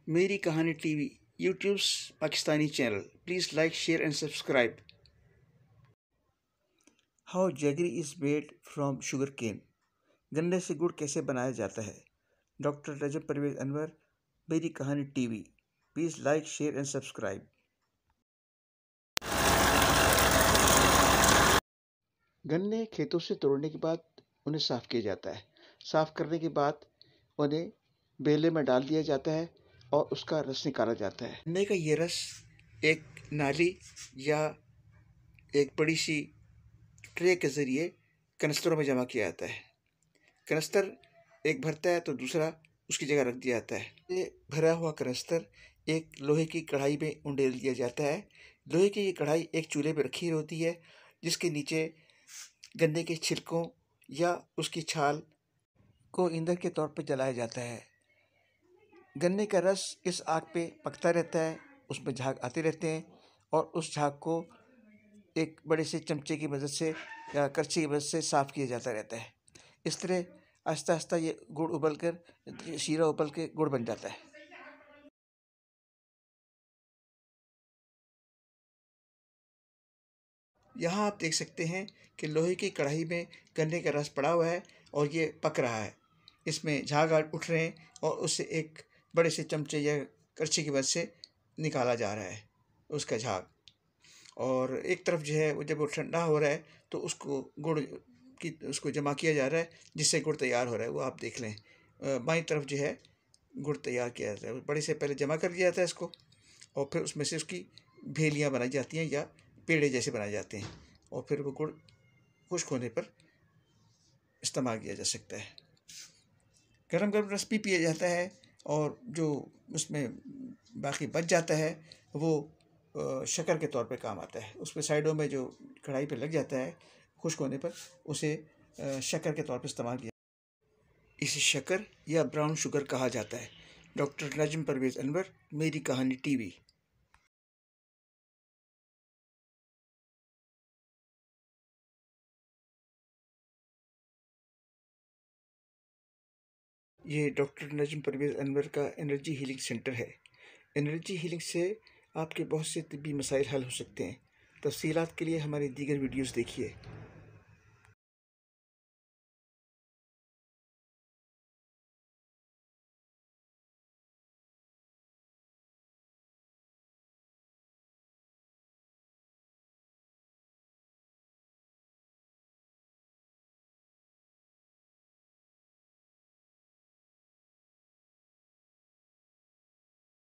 मेरी कहानी TV YouTube's Pakistani channel. Please like, share and subscribe. How jaggery is made from sugar cane. गन्ने से गुड़ कैसे बनाया जाता है। डॉक्टर रजब परवेज़ अनवर, मेरी कहानी TV. Please like, share and subscribe. गन्ने खेतों से तोड़ने के बाद उन्हें साफ़ किया जाता है। साफ़ करने के बाद उन्हें बेले में डाल दिया जाता है और उसका रस निकाला जाता है। गन्ने का ये रस एक नाली या एक बड़ी सी ट्रे के ज़रिए कनस्तरों में जमा किया जाता है। कनस्तर एक भरता है तो दूसरा उसकी जगह रख दिया जाता है। ये भरा हुआ कनस्तर एक लोहे की कढ़ाई में उंडेल दिया जाता है। लोहे की ये कढ़ाई एक चूल्हे पर रखी होती है, जिसके नीचे गन्ने के छिलकों या उसकी छाल को ईंधन के तौर पर जलाया जाता है। गन्ने का रस इस आग पे पकता रहता है, उसमें झाग आते रहते हैं और उस झाग को एक बड़े से चमचे की मदद से या करछी की मदद से साफ़ किया जाता रहता है। इस तरह आहिस्ता आहिस्ता ये गुड़ उबल कर शीरा उबल के गुड़ बन जाता है। यहाँ आप देख सकते हैं कि लोहे की कढ़ाई में गन्ने का रस पड़ा हुआ है और ये पक रहा है। इसमें झाग उठ रहे हैं और उससे एक बड़े से चमचे या करछी की मदद से निकाला जा रहा है उसका झाग। और एक तरफ जो है वो जब वो ठंडा हो रहा है तो उसको गुड़ की उसको जमा किया जा रहा है, जिससे गुड़ तैयार हो रहा है। वो आप देख लें, बाईं तरफ जो है गुड़ तैयार किया जाता है। बड़े से पहले जमा कर दिया जाता है इसको और फिर उसमें से उसकी भेलियाँ बनाई जाती हैं या पेड़े जैसे बनाए जाते हैं और फिर वो गुड़ खुश्क होने पर इस्तेमाल किया जा सकता है। गरम गरम रस भी पिया जाता है और जो उसमें बाकी बच जाता है वो शक्कर के तौर पे काम आता है। उसमें साइडों में जो कढ़ाई पे लग जाता है खुश्क होने पर उसे शक्कर के तौर पे इस्तेमाल किया। इसे शक्कर या ब्राउन शुगर कहा जाता है। डॉक्टर रजब परवेज़ अनवर, मेरी कहानी टीवी। ये डॉक्टर नजम परवेज़ अनवर का एनर्जी हीलिंग सेंटर है। एनर्जी हीलिंग से आपके बहुत से तिब्बी मसाइल हल हो सकते हैं। तफसीलात के लिए हमारी दीगर वीडियोज़ देखिए।